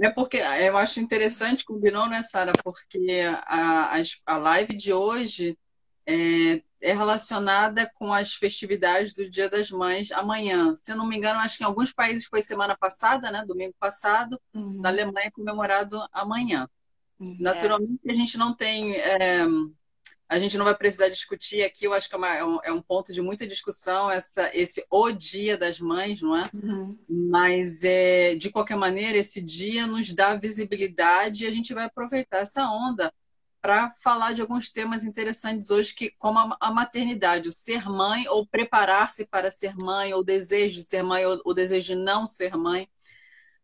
É porque eu acho interessante, combinou, né, Sara? Porque a live de hoje é relacionada com as festividades do Dia das Mães amanhã. Se eu não me engano, acho que em alguns países foi semana passada, né? Domingo passado. Na Uhum, Alemanha é comemorado amanhã. uhum. É, Naturalmente, a gente não tem. A gente não vai precisar discutir aqui, eu acho que é um ponto de muita discussão, esse O Dia das Mães, não é? Uhum. Mas, de qualquer maneira, esse dia nos dá visibilidade e a gente vai aproveitar essa onda para falar de alguns temas interessantes hoje, que, como a maternidade, o ser mãe, ou preparar-se para ser mãe, ou o desejo de ser mãe, ou o desejo de não ser mãe.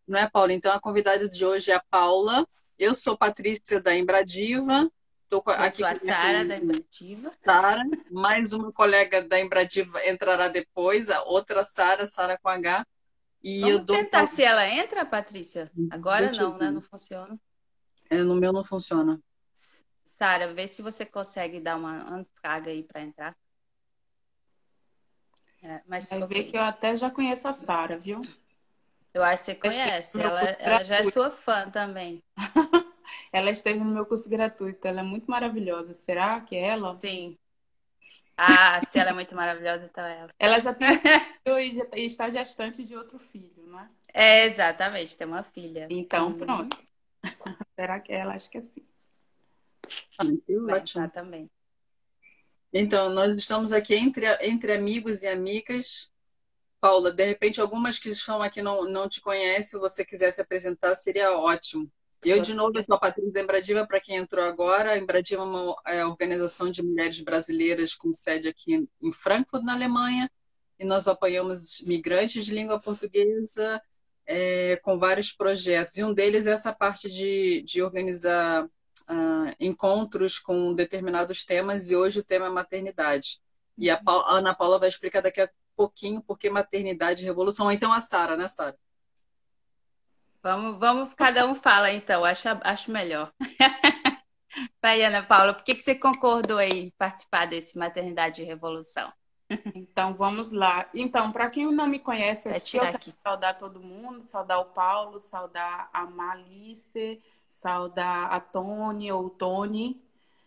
Não é, Paula? Então, a convidada de hoje é a Paula. Eu sou Patrícia da Embradiva. Estou eu aqui sou a com a minha Sara da colega Embrativa. Sara. Mais uma colega da Embradiva entrará depois, a outra Sara, Sara com H. E eu Vamos dou tentar se ela entra, Patrícia. Agora Deixa eu não, né? ver. Não funciona. No meu não funciona. Sara, vê se você consegue dar uma anfrage aí para entrar. Mas Vai ver que ok. eu até já conheço a Sara, viu? Eu acho que você Ela esteve conhece. no meu curso Ela já é gratuito. sua fã também. Ela esteve no meu curso gratuito. Ela é muito maravilhosa. Será que é ela? Sim. Ah, se ela é muito maravilhosa, então é ela. Ela já tem filho e está gestante de outro filho, não é? É, exatamente, tem uma filha. Então, Uhum. pronto. Será que é ela? Acho que é sim. Que Vai ótimo. entrar também. Então, nós estamos aqui entre amigos e amigas. Paula, de repente, algumas que estão aqui não te conhecem, se você quiser se apresentar, seria ótimo. Eu, de novo, eu Gostaria. sou a Patrícia da Embradiva, para quem entrou agora. A Embradiva é uma organização de mulheres brasileiras com sede aqui em Frankfurt, na Alemanha, e nós apoiamos migrantes de língua portuguesa com vários projetos. E um deles é essa parte de organizar encontros com determinados temas, e hoje o tema é maternidade. E a Ana Paula vai explicar daqui a pouquinho porque maternidade e revolução. Ou então a Sara, né, Sara? Vamos, cada um fala então, acho melhor. Vai, Ana Paula, por que você concordou aí em participar desse Maternidade e Revolução? Então, vamos lá. Então, para quem não me conhece Até aqui, tirar eu quero aqui. saudar todo mundo, saudar o Paulo, saudar a Malice, saudar a Tony ou Tony,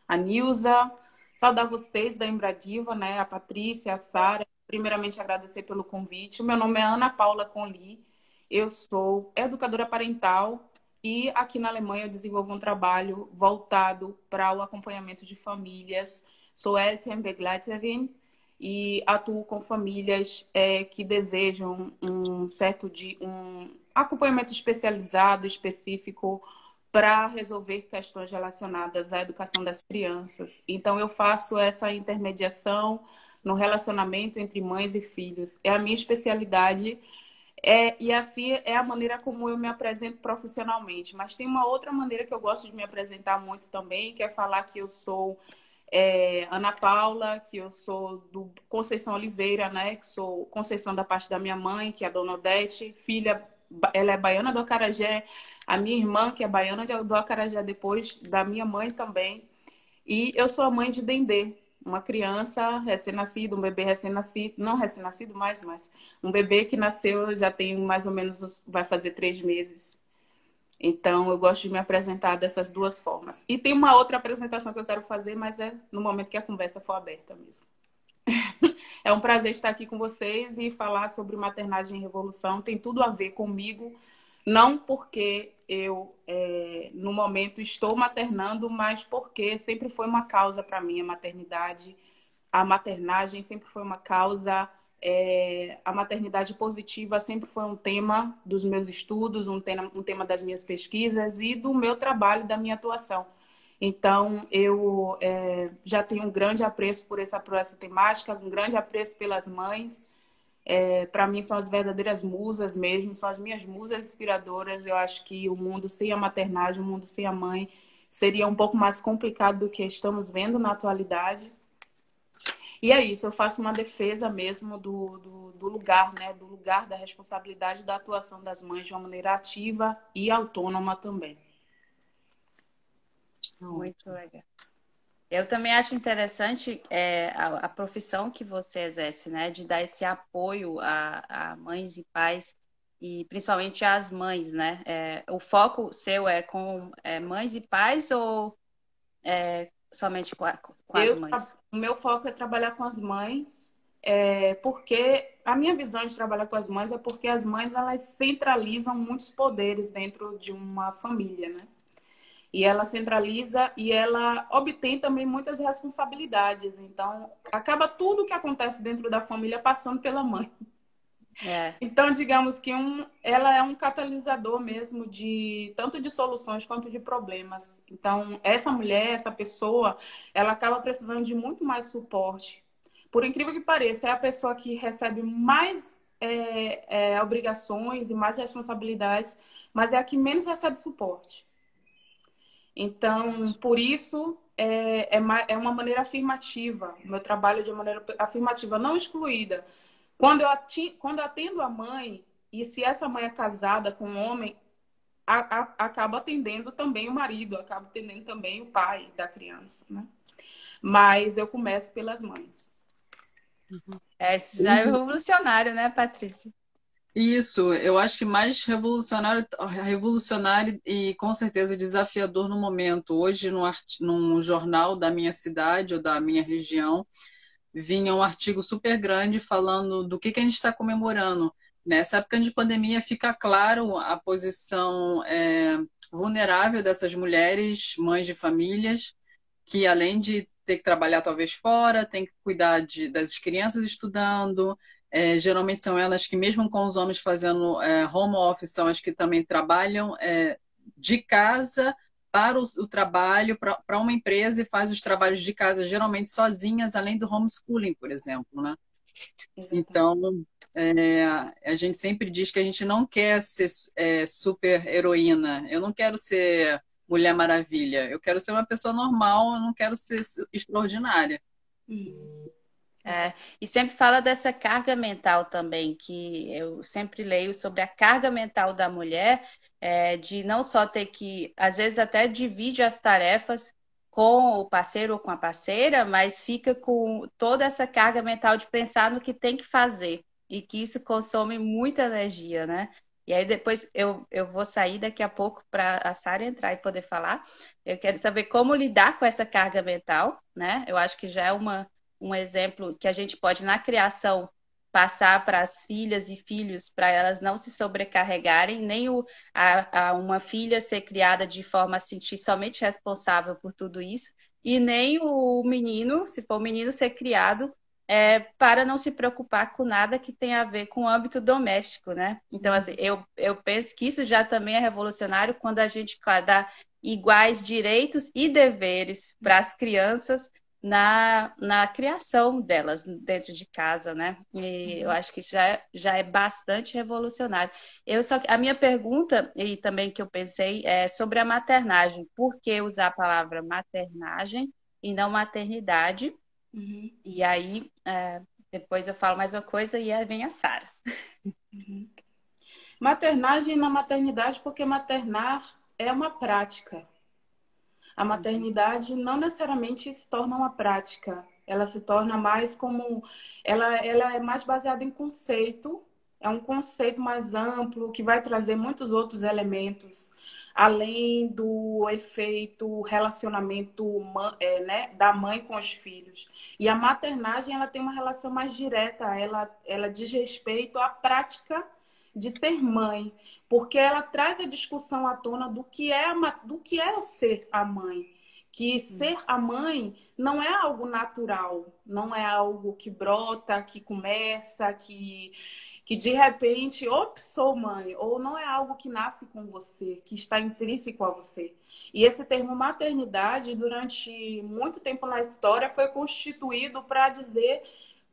a Nilza, saudar vocês da Embradiva, né? A Patrícia, a Sara. Primeiramente, agradecer pelo convite. O meu nome é Ana Paula Conli, eu sou educadora parental e aqui na Alemanha eu desenvolvo um trabalho voltado para o acompanhamento de famílias. Sou Elternbegleiterin e atuo com famílias que desejam um acompanhamento especializado, específico, para resolver questões relacionadas à educação das crianças. Então, eu faço essa intermediação no relacionamento entre mães e filhos. É a minha especialidade. E assim é a maneira como eu me apresento profissionalmente. Mas tem uma outra maneira que eu gosto de me apresentar muito também, que é falar que eu sou Ana Paula, que eu sou do Conceição Oliveira, né? Que sou Conceição da parte da minha mãe, que é a Dona Odete, filha, ela é baiana do Acarajé, a minha irmã, que é baiana do Acarajé, depois da minha mãe também. E eu sou a mãe de Dendê, uma criança recém-nascida, um bebê recém-nascido, não recém-nascido mais, mas um bebê que nasceu já tem mais ou menos, vai fazer 3 meses. Então, eu gosto de me apresentar dessas duas formas. E tem uma outra apresentação que eu quero fazer, mas é no momento que a conversa for aberta mesmo. É um prazer estar aqui com vocês e falar sobre maternagem em revolução. Tem tudo a ver comigo, não porque eu, no momento, estou maternando, mas porque sempre foi uma causa para mim a maternidade. A maternagem sempre foi uma causa. A maternidade positiva sempre foi um tema dos meus estudos, um tema das minhas pesquisas e do meu trabalho, da minha atuação. Então, eu já tenho um grande apreço por essa temática, um grande apreço pelas mães. Para mim, são as verdadeiras musas mesmo, são as minhas musas inspiradoras. Eu acho que o mundo sem a maternagem, o mundo sem a mãe, seria um pouco mais complicado do que estamos vendo na atualidade. E é isso, eu faço uma defesa mesmo do lugar, né? Do lugar da responsabilidade da atuação das mães de uma maneira ativa e autônoma também. Não. Muito legal. Eu também acho interessante a profissão que você exerce, né? De dar esse apoio a mães e pais e principalmente as mães, né? O foco seu é com mães e pais ou somente com as mães? O meu foco é trabalhar com as mães, porque a minha visão de trabalhar com as mães é porque as mães elas centralizam muitos poderes dentro de uma família, né? E ela centraliza e ela obtém também muitas responsabilidades. Então, acaba tudo que acontece dentro da família passando pela mãe. Então, digamos que ela é um catalisador mesmo de tanto de soluções quanto de problemas. Então, essa mulher, essa pessoa, ela acaba precisando de muito mais suporte. Por incrível que pareça, é a pessoa que recebe mais obrigações e mais responsabilidades, mas é a que menos recebe suporte. Então, por isso, é uma maneira afirmativa. O meu trabalho é de maneira afirmativa, não excluída. Quando eu atendo a mãe, e se essa mãe é casada com um homem, acaba atendendo também o marido, acaba atendendo também o pai da criança, né? Mas eu começo pelas mães. Isso já é revolucionário, né, Patrícia? Isso, eu acho que mais revolucionário e com certeza desafiador no momento. Hoje, num jornal da minha cidade ou da minha região, vinha um artigo super grande falando do que a gente está comemorando. Nessa época de pandemia, fica claro a posição vulnerável dessas mulheres, mães de famílias, que além de ter que trabalhar talvez fora, tem que cuidar das crianças estudando. Geralmente são elas que, mesmo com os homens fazendo home office, são as que também trabalham de casa para o trabalho, para uma empresa e faz os trabalhos de casa geralmente sozinhas, além do homeschooling, por exemplo, né? Então, a gente sempre diz que a gente não quer ser super heroína. Eu não quero ser Mulher Maravilha. Eu quero ser uma pessoa normal, eu não quero ser extraordinária. E sempre fala dessa carga mental também, que eu sempre leio sobre a carga mental da mulher, de não só ter que, às vezes até divide as tarefas com o parceiro ou com a parceira, mas fica com toda essa carga mental de pensar no que tem que fazer, e que isso consome muita energia, né? E aí depois eu vou sair daqui a pouco para a Sara entrar e poder falar. Eu quero saber como lidar com essa carga mental, né? Eu acho que já é um exemplo que a gente pode, na criação, passar para as filhas e filhos, para elas não se sobrecarregarem, nem uma filha ser criada de forma a se sentir somente responsável por tudo isso, e nem o menino, se for o menino, ser criado para não se preocupar com nada que tenha a ver com o âmbito doméstico, né? Então, assim, eu penso que isso já também é revolucionário quando a gente dá iguais direitos e deveres para as crianças na criação delas dentro de casa, né? E eu acho que isso já é bastante revolucionário. A minha pergunta, e também que eu pensei, é sobre a maternagem. Por que usar a palavra maternagem e não maternidade? E aí, depois eu falo mais uma coisa e aí vem a Sara. Maternagem na maternidade, porque maternar é uma prática. A maternidade não necessariamente se torna uma prática. Ela se torna mais como... Ela é mais baseada em conceito. É um conceito mais amplo, que vai trazer muitos outros elementos, além do efeito relacionamento né, da mãe com os filhos. E a maternagem ela tem uma relação mais direta. Ela diz respeito à prática de ser mãe, porque ela traz a discussão à tona do que é ser a mãe. Que ser a mãe não é algo natural, não é algo que brota, que começa, que de repente, ops, sou mãe, ou não é algo que nasce com você, que está intrínseco a você. E esse termo maternidade, durante muito tempo na história, foi constituído para dizer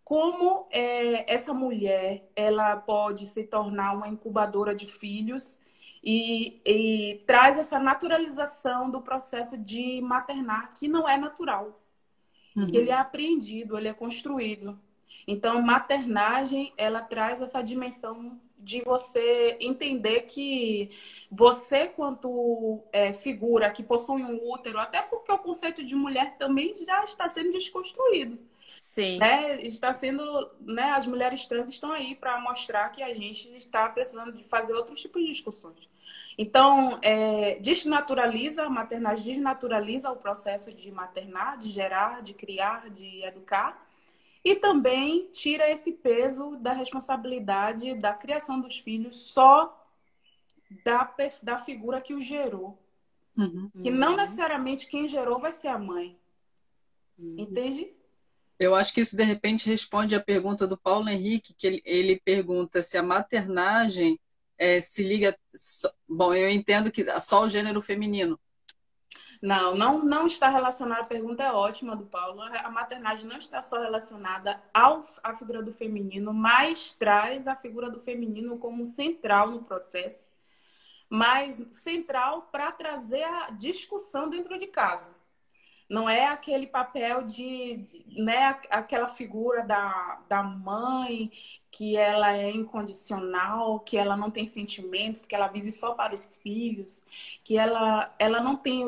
como essa mulher ela pode se tornar uma incubadora de filhos e traz essa naturalização do processo de maternar, que não é natural. Que ele é aprendido, ele é construído. Então, maternagem, ela traz essa dimensão de você entender que você, quanto figura que possui um útero, até porque o conceito de mulher também já está sendo desconstruído. Sim. Né? Está sendo, né? As mulheres trans estão aí para mostrar que a gente está precisando de fazer outros tipos de discussões. Então, desnaturaliza, a maternagem desnaturaliza o processo de maternar, de gerar, de criar, de educar. E também tira esse peso da responsabilidade da criação dos filhos só da figura que o gerou. Que não necessariamente quem gerou vai ser a mãe. Entende? Eu acho que isso, de repente, responde à pergunta do Paulo Henrique, que ele pergunta se a maternagem se liga... Bom, eu entendo que só o gênero feminino. Não está relacionada. A pergunta é ótima do Paulo. A maternagem não está só relacionada à figura do feminino, mas traz a figura do feminino como central no processo, mas central para trazer a discussão dentro de casa. Não é aquele papel né, aquela figura da mãe que ela é incondicional, que ela não tem sentimentos, que ela vive só para os filhos, que ela não tem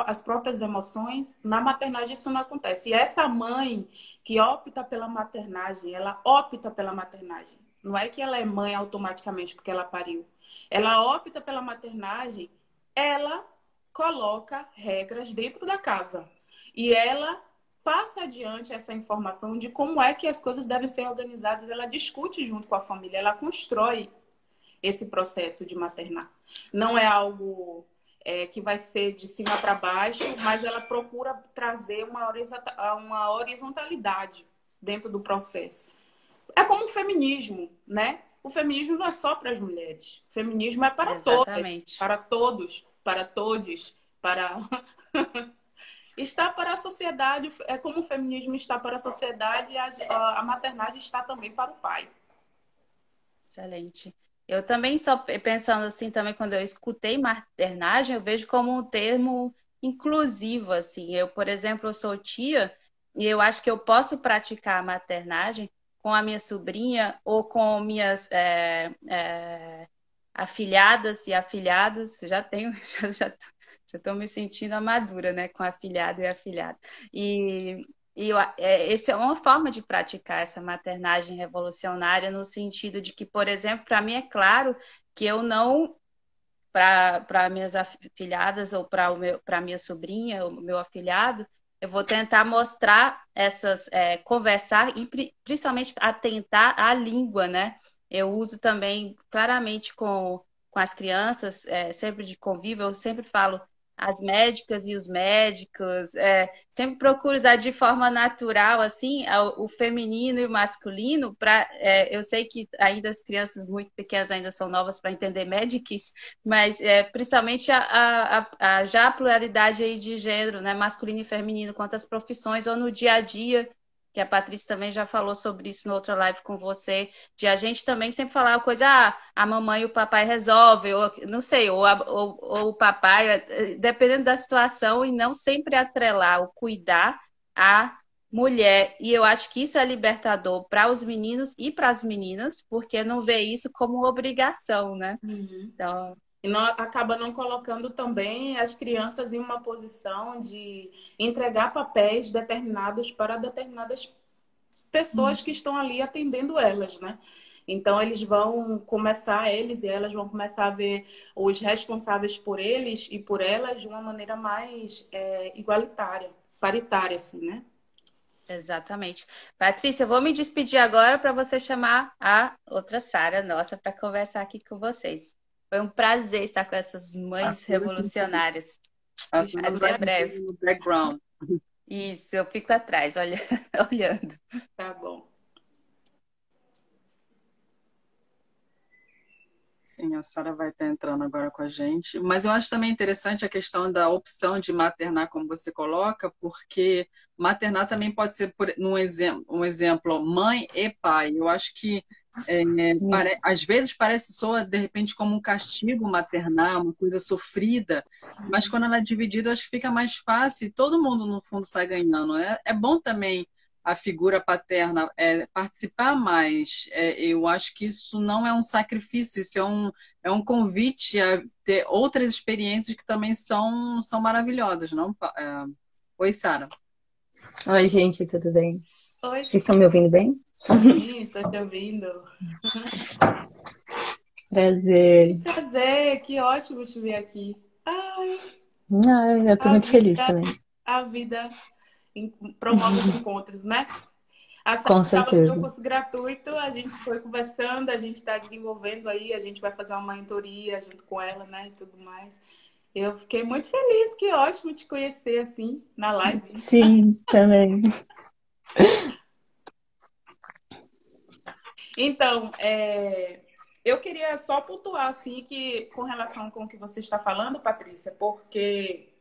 as próprias emoções. Na maternagem isso não acontece. E essa mãe que opta pela maternagem, ela opta pela maternagem. Não é que ela é mãe automaticamente porque ela pariu. Ela opta pela maternagem, ela coloca regras dentro da casa. E ela passa adiante essa informação de como é que as coisas devem ser organizadas. Ela discute junto com a família, ela constrói esse processo de maternar. Não é algo que vai ser de cima para baixo, mas ela procura trazer uma horizontalidade dentro do processo. É como o feminismo, né? O feminismo não é só para as mulheres. O feminismo é para Exatamente. todas, para todos, para todes, para... Está para a sociedade, é como o feminismo está para a sociedade, a maternagem está também para o pai. Excelente. Eu também, só pensando assim, também quando eu escutei maternagem, eu vejo como um termo inclusivo, assim. Eu, por exemplo, eu sou tia e eu acho que eu posso praticar a maternagem com a minha sobrinha ou com minhas afilhadas e afilhados. Já tenho, já estou me sentindo a madura, né, com afilhado e afilhada. Essa é uma forma de praticar essa maternagem revolucionária no sentido de que, por exemplo, para mim é claro que eu não, para minhas afilhadas ou para minha sobrinha, o meu afilhado, eu vou tentar mostrar conversar e principalmente atentar à língua, né? Eu uso também claramente com as crianças, sempre de convívio, eu sempre falo as médicas e os médicos, sempre procuro usar de forma natural, assim, o feminino e o masculino, eu sei que ainda as crianças muito pequenas ainda são novas para entender médicos, mas principalmente já a pluralidade aí de gênero, né, masculino e feminino, quanto às profissões, ou no dia a dia, que a Patrícia também já falou sobre isso na outra live com você, de a gente também sempre falar a coisa, a mamãe e o papai resolvem, ou não sei, ou o papai, dependendo da situação, e não sempre atrelar o cuidar à mulher. E eu acho que isso é libertador para os meninos e para as meninas, porque não vê isso como obrigação, né? Então, E acaba não colocando também as crianças em uma posição de entregar papéis determinados para determinadas pessoas que estão ali atendendo elas, né? Então, eles e elas vão começar a ver os responsáveis por eles e por elas de uma maneira mais igualitária, paritária, assim, né? exatamente. Patrícia, eu vou me despedir agora para você chamar a outra Sara nossa para conversar aqui com vocês. Foi um prazer estar com essas mães revolucionárias. Até breve. No background. Isso, eu fico atrás, olhando. Tá bom. Sim, a Sara vai estar entrando agora com a gente. Mas eu acho também interessante a questão da opção de maternar, como você coloca, porque maternar também pode ser, um exemplo, mãe e pai. Eu acho que às vezes soa de repente como um castigo maternar, uma coisa sofrida, mas quando ela é dividida, eu acho que fica mais fácil e todo mundo, no fundo, sai ganhando. É bom também a figura paterna participar mais. Eu acho que isso não é um sacrifício, isso é um convite a ter outras experiências que também são maravilhosas, não? Oi, Sara. Oi, gente, tudo bem? Oi, Vocês estão me ouvindo bem? sim, estou te ouvindo. Prazer. Prazer, que ótimo te ver aqui. Ai, Eu tô a muito feliz vida, também. a vida promove os encontros, né? A Sara Com estava no meu certeza. curso gratuito, a gente foi conversando, a gente está desenvolvendo aí, a gente vai fazer uma mentoria junto com ela, né, e tudo mais. Eu fiquei muito feliz, que ótimo te conhecer assim, na live. Sim, também. Então, eu queria só pontuar assim que com relação com o que você está falando, Patrícia, porque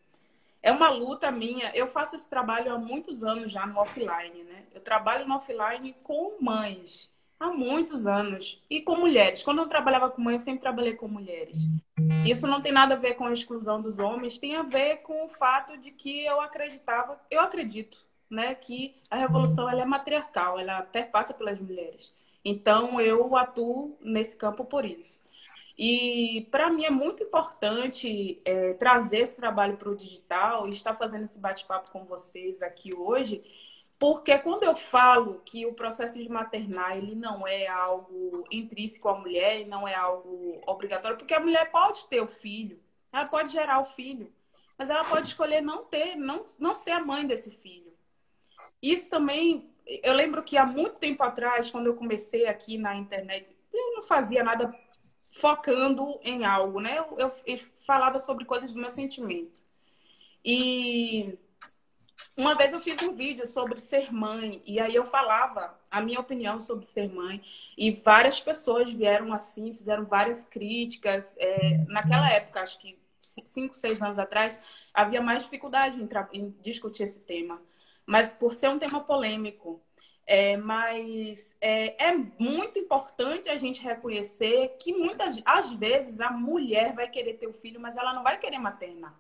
é uma luta minha. Eu faço esse trabalho há muitos anos já no offline, né? Eu trabalho no offline com mães há muitos anos e com mulheres. Quando eu trabalhava com mães, eu sempre trabalhei com mulheres. Isso não tem nada a ver com a exclusão dos homens, tem a ver com o fato de que eu acredito, né, que a revolução ela é matriarcal, ela perpassa pelas mulheres. Então eu atuo nesse campo por isso. E para mim é muito importante trazer esse trabalho para o digital e estar fazendo esse bate-papo com vocês aqui hoje, porque quando eu falo que o processo de maternar ele não é algo intrínseco à mulher, e não é algo obrigatório, porque a mulher pode ter o filho, ela pode gerar o filho, mas ela pode escolher não ter, não ser a mãe desse filho. Isso também, eu lembro que há muito tempo atrás, quando eu comecei aqui na internet, eu não fazia nada focando em algo, né? Eu falava sobre coisas do meu sentimento. E uma vez eu fiz um vídeo sobre ser mãe, e aí eu falava a minha opinião sobre ser mãe, e várias pessoas vieram assim, fizeram várias críticas. Naquela época, acho que 5, 6 anos atrás, havia mais dificuldade em discutir esse tema, mas por ser um tema polêmico. Mas é muito importante a gente reconhecer que às vezes a mulher vai querer ter o filho, mas ela não vai querer maternar.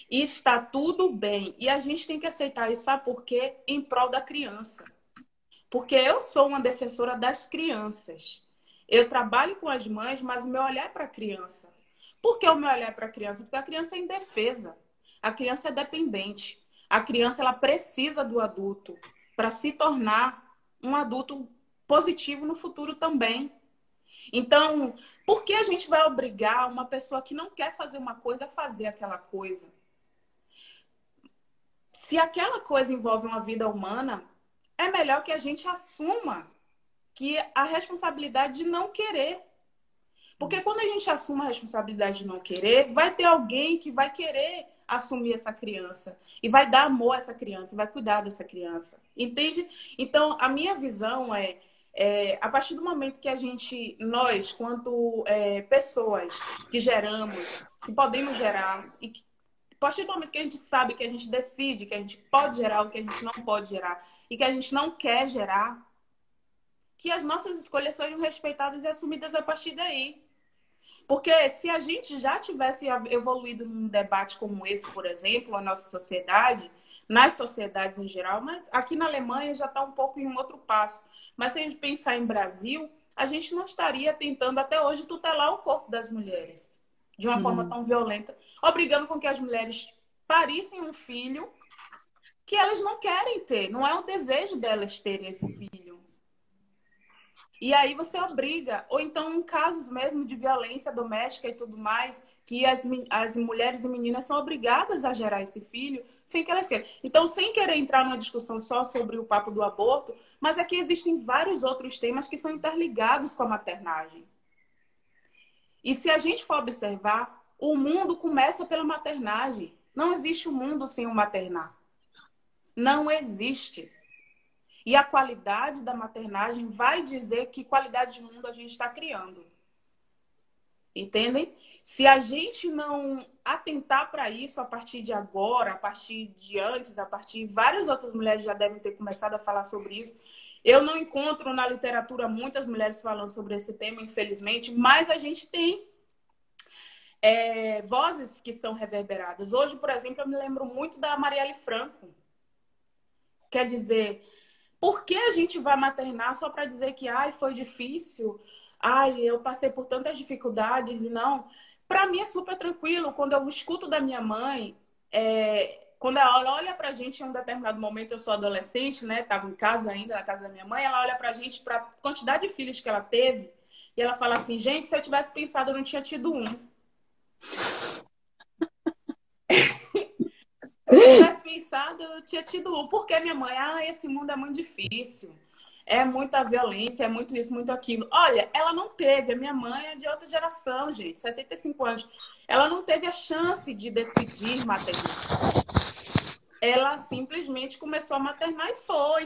E está tudo bem. E a gente tem que aceitar isso, sabe por quê? Em prol da criança. Porque eu sou uma defensora das crianças. Eu trabalho com as mães, mas o meu olhar é para a criança. Por que o meu olhar é para a criança? Porque a criança é indefesa. A criança é dependente. A criança ela precisa do adulto para se tornar um adulto positivo no futuro também. Então, por que a gente vai obrigar uma pessoa que não quer fazer uma coisa a fazer aquela coisa? Se aquela coisa envolve uma vida humana, é melhor que a gente assuma que a responsabilidade de não querer. Porque quando a gente assume a responsabilidade de não querer, vai ter alguém que vai querer assumir essa criança e vai dar amor a essa criança, vai cuidar dessa criança. Entende? Então, a minha visão a partir do momento que nós, quanto pessoas que geramos, que podemos gerar, e que, a partir do momento que a gente sabe que a gente decide que a gente pode gerar o que a gente não pode gerar e que a gente não quer gerar, que as nossas escolhas sejam respeitadas e assumidas a partir daí. Porque se a gente já tivesse evoluído num debate como esse, por exemplo, a nossa sociedade, nas sociedades em geral, mas aqui na Alemanha já está um pouco em um outro passo. Mas se a gente pensar em Brasil, a gente não estaria tentando até hoje tutelar o corpo das mulheres de uma forma tão violenta, obrigando com que as mulheres parissem um filho que elas não querem ter, não é o desejo delas terem esse filho. E aí você obriga, ou então em casos mesmo de violência doméstica e tudo mais, que as mulheres e meninas são obrigadas a gerar esse filho sem que elas queiram. Então, sem querer entrar numa discussão só sobre o papo do aborto, mas aqui existem vários outros temas que são interligados com a maternagem. E se a gente for observar, o mundo começa pela maternagem. Não existe um mundo sem o maternar. Não existe. E a qualidade da maternagem vai dizer que qualidade de mundo a gente está criando. Entendem? Se a gente não atentar para isso a partir de agora, a partir de antes, várias outras mulheres já devem ter começado a falar sobre isso. Eu não encontro na literatura muitas mulheres falando sobre esse tema, infelizmente, mas a gente tem vozes que são reverberadas. Hoje, por exemplo, eu me lembro muito da Marielle Franco. Quer dizer, por que a gente vai maternar só para dizer que foi difícil, eu passei por tantas dificuldades e não? Para mim é super tranquilo. Quando eu escuto da minha mãe, quando ela olha pra gente em um determinado momento, eu sou adolescente, né? Tava em casa ainda, na casa da minha mãe, ela olha pra gente, pra quantidade de filhos que ela teve, e ela fala assim, gente, se eu tivesse pensado, eu não tinha tido um. Se eu tivesse pensado, eu tinha tido um. Porque minha mãe, esse mundo é muito difícil. É muita violência, é muito isso, muito aquilo. Olha, ela não teve, a minha mãe é de outra geração, gente, 75 anos. Ela não teve a chance de decidir maternar. Ela simplesmente começou a maternar e foi.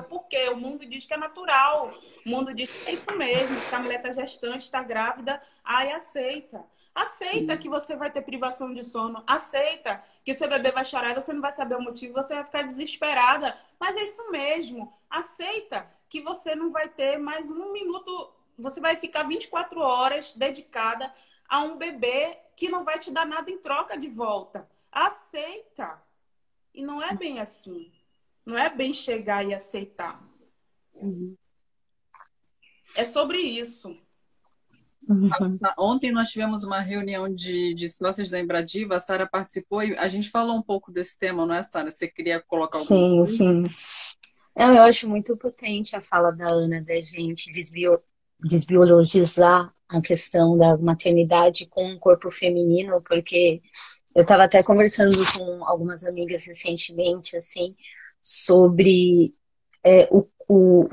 Porque o mundo diz que é natural. O mundo diz que é isso mesmo, que a mulher está gestante, está grávida, aí aceita. Aceita que você vai ter privação de sono. Aceita que seu bebê vai chorar e você não vai saber o motivo, você vai ficar desesperada. Mas é isso mesmo. Aceita que você não vai ter mais um minuto, você vai ficar 24 horas dedicada a um bebê que não vai te dar nada em troca de volta. Aceita. E não é bem assim. Não é bem chegar e aceitar. É sobre isso. Ontem nós tivemos uma reunião de sócios da Embradiva, a Sara participou e a gente falou um pouco desse tema, não é, Sara? Você queria colocar alguma Sim, coisa? sim. Eu acho muito potente a fala da Ana, da gente desbiologizar a questão da maternidade com o corpo feminino, porque eu estava até conversando com algumas amigas recentemente, assim, sobre o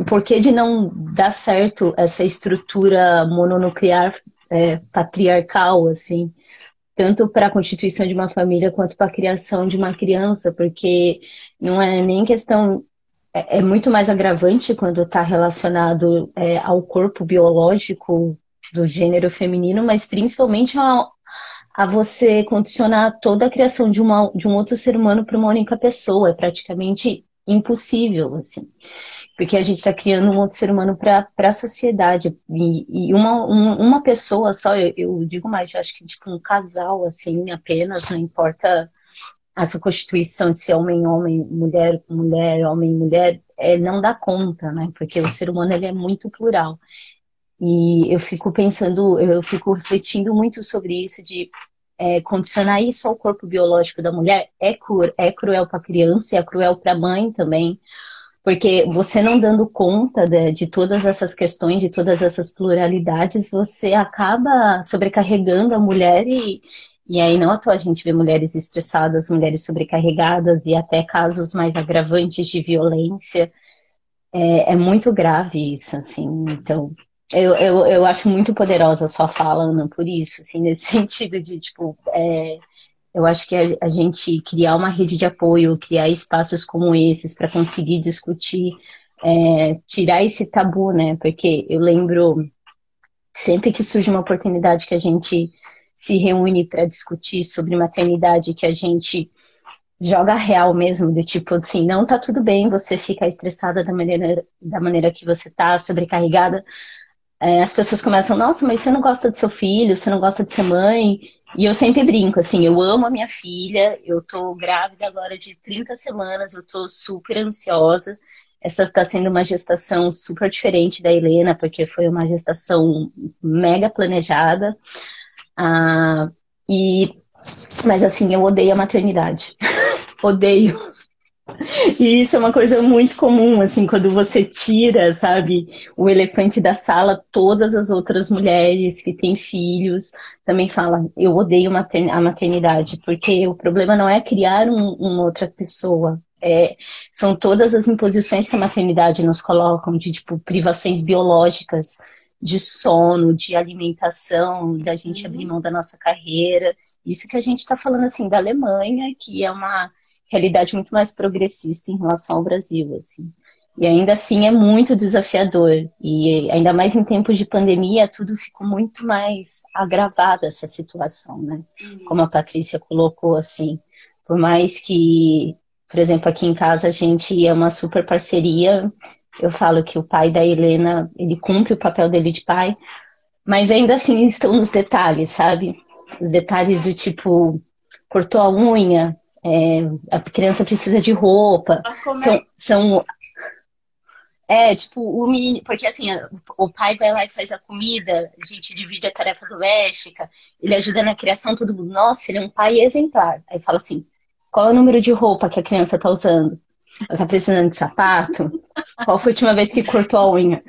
porquê de não dar certo essa estrutura mononuclear, patriarcal, assim, tanto para a constituição de uma família quanto para a criação de uma criança, porque não é nem questão. É muito mais agravante quando está relacionado ao corpo biológico do gênero feminino, mas principalmente a você condicionar toda a criação de um outro ser humano para uma única pessoa. É praticamente impossível, assim, porque a gente está criando um outro ser humano para a sociedade. E uma pessoa só, eu digo mais, eu acho que tipo um casal, assim, apenas, não importa essa constituição de ser homem, homem, mulher, mulher, homem, mulher, não dá conta, né? Porque o ser humano ele é muito plural. E eu fico pensando, eu fico refletindo muito sobre isso, de condicionar isso ao corpo biológico da mulher é cruel para a criança, é cruel para a mãe também, porque você não dando conta de todas essas questões, de todas essas pluralidades, você acaba sobrecarregando a mulher e aí não à toa a gente vê mulheres estressadas, mulheres sobrecarregadas e até casos mais agravantes de violência. É muito grave isso, assim. Então, eu acho muito poderosa a sua fala, Ana, por isso, assim, nesse sentido de, tipo, eu acho que a gente criar uma rede de apoio, criar espaços como esses para conseguir discutir, tirar esse tabu, né? Porque eu lembro que sempre que surge uma oportunidade que a gente se reúne para discutir sobre maternidade, que a gente joga real mesmo, de tipo assim, não tá tudo bem você ficar estressada da maneira que você tá, sobrecarregada. As pessoas começam, nossa, mas você não gosta do seu filho, você não gosta de ser mãe. E eu sempre brinco, assim, eu amo a minha filha, eu tô grávida agora de 30 semanas, eu tô super ansiosa. Essa está sendo uma gestação super diferente da Helena, porque foi uma gestação mega planejada. Ah, mas assim, eu odeio a maternidade. Odeio. E isso é uma coisa muito comum, assim, quando você tira, sabe, o elefante da sala, todas as outras mulheres que têm filhos também falam, eu odeio a maternidade, porque o problema não é criar uma outra pessoa, são todas as imposições que a maternidade nos colocam, de, tipo, privações biológicas, de sono, de alimentação, da gente abrir mão da nossa carreira. Isso que a gente está falando, assim, da Alemanha, que é uma realidade muito mais progressista em relação ao Brasil, assim. E ainda assim é muito desafiador. E ainda mais em tempos de pandemia, tudo ficou muito mais agravado, essa situação, né? Como a Patrícia colocou, assim. Por mais que, por exemplo, aqui em casa a gente é uma super parceria. Eu falo que o pai da Helena, ele cumpre o papel dele de pai, mas ainda assim estão nos detalhes, sabe? Os detalhes do tipo, cortou a unha, a criança precisa de roupa. Tipo, o menino, porque assim, o pai vai lá e faz a comida, a gente divide a tarefa doméstica, ele ajuda na criação, todo mundo, nossa, ele é um pai exemplar. Aí fala assim, qual é o número de roupa que a criança tá usando? Ela tá precisando de sapato? Qual foi a última vez que cortou a unha?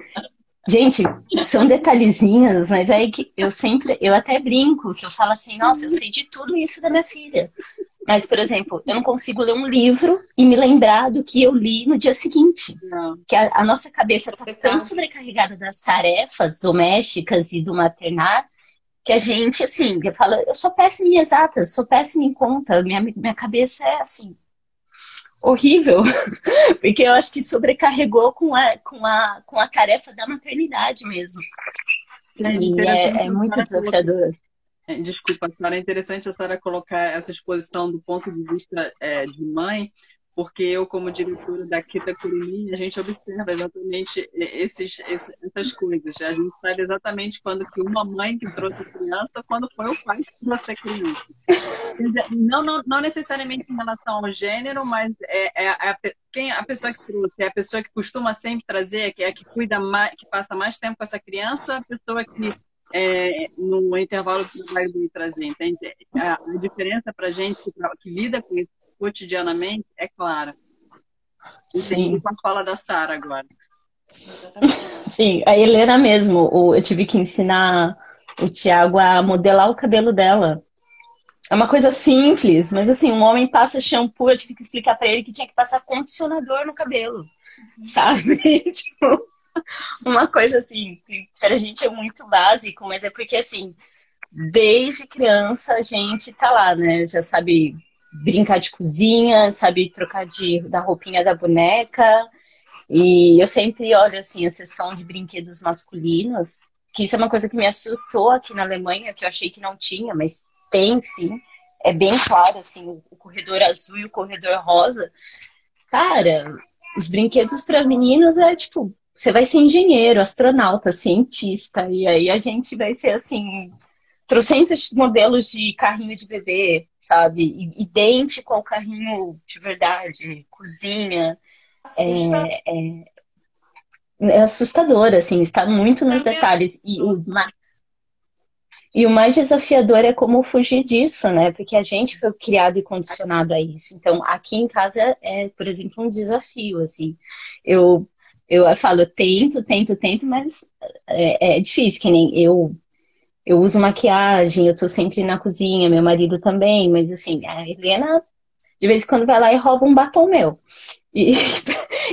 Gente, são detalhezinhos, mas aí que eu até brinco, que eu falo assim, nossa, eu sei de tudo isso da minha filha. Mas, por exemplo, eu não consigo ler um livro e me lembrar do que eu li no dia seguinte. Não. Que a nossa cabeça está tão sobrecarregada das tarefas domésticas e do maternar que a gente, assim, eu falo, eu sou péssima em exatas, sou péssima em conta, minha cabeça é, assim, horrível, porque eu acho que sobrecarregou com a tarefa da maternidade mesmo. E é muito desafiador. Desculpa, Sara, é interessante a Sara colocar essa exposição do ponto de vista de mãe, porque eu, como diretora da Kita Curumim, a gente observa exatamente essas coisas. A gente sabe exatamente quando que uma mãe que trouxe a criança, quando foi o pai que trouxe a criança. Não necessariamente em relação ao gênero, mas quem a pessoa que trouxe, é a pessoa que costuma sempre trazer, que é a que cuida mais, que passa mais tempo com essa criança, ou a pessoa que no intervalo do trabalho dele trazer, entende? A diferença para a gente que lida com isso cotidianamente é clara. Entendi com a fala da Sara agora. Sim, a Helena mesmo, eu tive que ensinar o Tiago a modelar o cabelo dela. É uma coisa simples, mas assim, um homem passa shampoo, eu tive que explicar para ele que tinha que passar condicionador no cabelo, sabe? Tipo, uma coisa assim, que pra gente é muito básico, mas é porque assim, desde criança a gente tá lá, né? Já sabe brincar de cozinha, sabe trocar da roupinha da boneca. E eu sempre olho assim a seção de brinquedos masculinos, que isso é uma coisa que me assustou aqui na Alemanha, que eu achei que não tinha, mas tem sim. É bem claro assim, o corredor azul e o corredor rosa. Cara, os brinquedos para meninos é tipo, você vai ser engenheiro, astronauta, cientista, e aí a gente vai ser assim, trocentos modelos de carrinho de bebê, sabe? Idêntico ao carrinho de verdade, cozinha. É assustador, assim, está muito nos detalhes. E o mais desafiador é como fugir disso, né? Porque a gente foi criado e condicionado a isso. Então, aqui em casa por exemplo, um desafio, assim. Eu falo, eu tento, mas é difícil, que nem eu uso maquiagem, eu tô sempre na cozinha, meu marido também, mas assim, a Helena de vez em quando vai lá e rouba um batom meu. E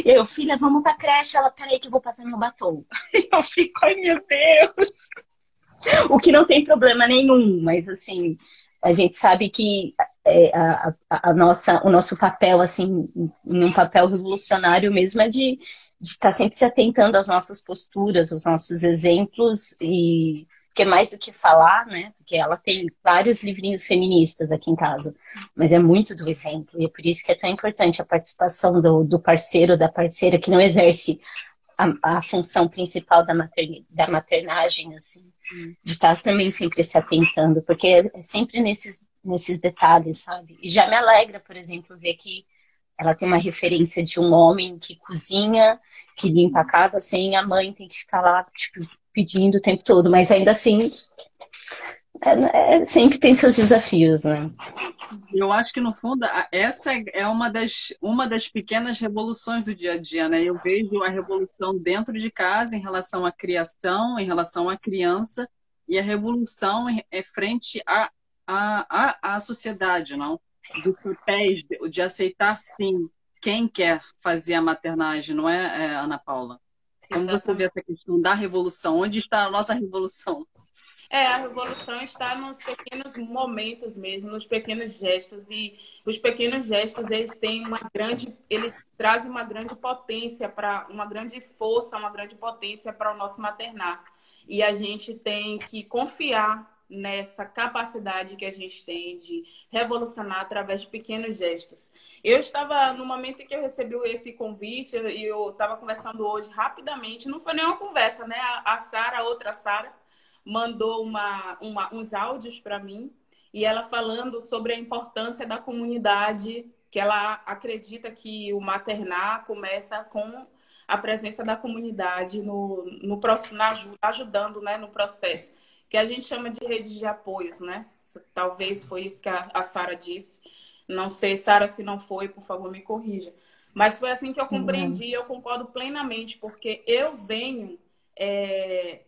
eu, filha, vamos pra creche. Ela, peraí que eu vou passar meu batom. E eu fico, ai meu Deus. O que não tem problema nenhum, mas assim, a gente sabe que o nosso papel, assim, em um papel revolucionário mesmo, é de estar sempre se atentando às nossas posturas, aos nossos exemplos, e porque mais do que falar, né? Porque ela tem vários livrinhos feministas aqui em casa, mas é muito do exemplo, e é por isso que é tão importante a participação do parceiro, da parceira, que não exerce a função principal da maternagem, assim, de estar também sempre se atentando, porque é sempre nesses detalhes, sabe? E já me alegra, por exemplo, ver que ela tem uma referência de um homem que cozinha, que limpa a casa, sem a mãe tem que ficar lá, tipo, pedindo o tempo todo, mas ainda assim, sempre tem seus desafios, né? Eu acho que, no fundo, essa é uma das pequenas revoluções do dia a dia, né? Eu vejo a revolução dentro de casa em relação à criação, em relação à criança, e a revolução frente à sociedade, não? Dos papéis, de aceitar, sim, quem quer fazer a maternagem, não é, Ana Paula? Como você vê essa questão da revolução? Onde está a nossa revolução? A revolução está nos pequenos momentos mesmo, nos pequenos gestos. E os pequenos gestos, eles trazem uma grande potência, uma grande força, uma grande potência para o nosso maternar. E a gente tem que confiar nessa capacidade que a gente tem de revolucionar através de pequenos gestos. Eu estava, no momento em que eu recebi esse convite, e eu estava conversando hoje rapidamente, não foi nenhuma conversa, né? A outra Sara, mandou uns áudios para mim, e ela falando sobre a importância da comunidade, que ela acredita que o maternar começa com a presença da comunidade ajudando, né, no processo, que a gente chama de redes de apoios, né? Talvez foi isso que a Sara disse. Não sei, Sara, se não foi, por favor, me corrija. Mas foi assim que eu compreendi, e eu concordo plenamente, porque eu venho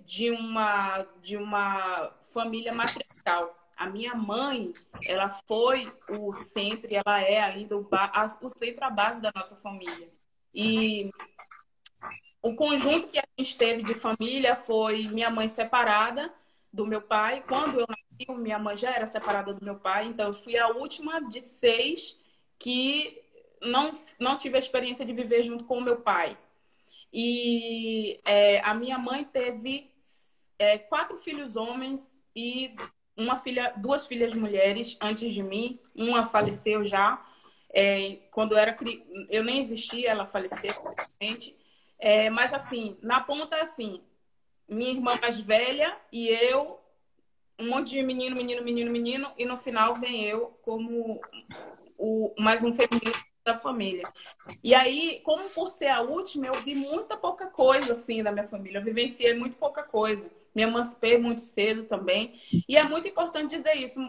de uma família matriarcal. A minha mãe, ela foi o centro, e ela é ainda o centro, a base da nossa família. E o conjunto que a gente teve de família foi minha mãe separada do meu pai. Quando eu nasci, minha mãe já era separada do meu pai, então eu fui a última de 6 que não tive a experiência de viver junto com o meu pai. E a minha mãe teve 4 filhos homens e 2 filhas mulheres antes de mim. Uma faleceu já. Quando eu nem existia, ela faleceu, infelizmente. Mas assim, na ponta assim, minha irmã mais velha e eu, um monte de menino, e no final vem eu como mais um feminino da família. E aí, como por ser a última, eu vi muita pouca coisa assim da minha família. Eu vivenciei muito pouca coisa. Me emancipei muito cedo também. E é muito importante dizer isso,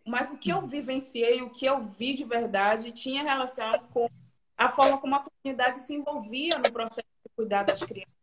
mas o que eu vivenciei, o que eu vi de verdade, tinha relação com a forma como a comunidade se envolvia no processo de cuidar das crianças,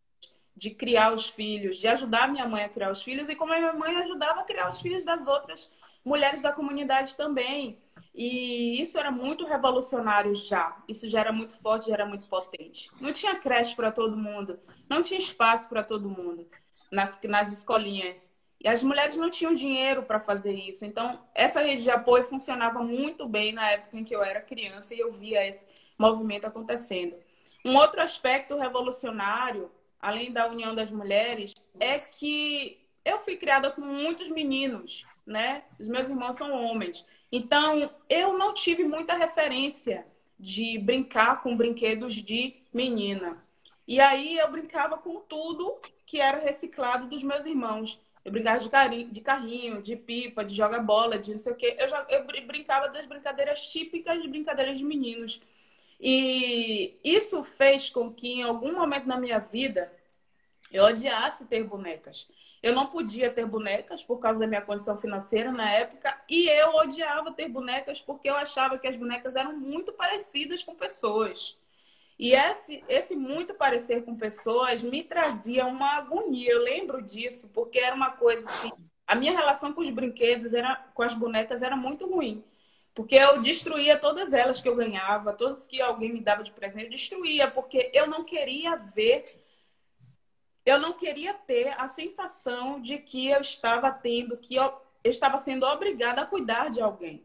de criar os filhos, de ajudar minha mãe a criar os filhos, e como a minha mãe ajudava a criar os filhos das outras mulheres da comunidade também. E isso era muito revolucionário já. Isso já era muito forte, já era muito potente. Não tinha creche para todo mundo, não tinha espaço para todo mundo nas escolinhas. E as mulheres não tinham dinheiro para fazer isso. Então, essa rede de apoio funcionava muito bem na época em que eu era criança e eu via esse movimento acontecendo. Um outro aspecto revolucionário, além da união das mulheres, é que eu fui criada com muitos meninos, né? Os meus irmãos são homens. Então, eu não tive muita referência de brincar com brinquedos de menina. E aí eu brincava com tudo que era reciclado dos meus irmãos. Eu brincava de carrinho, de pipa, de joga bola, de não sei o quê. Eu brincava das brincadeiras típicas de brincadeiras de meninos. E isso fez com que, em algum momento na minha vida, eu odiasse ter bonecas. Eu não podia ter bonecas por causa da minha condição financeira na época, e eu odiava ter bonecas porque eu achava que as bonecas eram muito parecidas com pessoas. E esse muito parecer com pessoas me trazia uma agonia. Eu lembro disso, porque era uma coisa assim. A minha relação com os brinquedos, com as bonecas, era muito ruim. Porque eu destruía todas elas que eu ganhava, todas que alguém me dava de presente, eu destruía, porque eu não queria ter a sensação de que eu estava sendo obrigada a cuidar de alguém.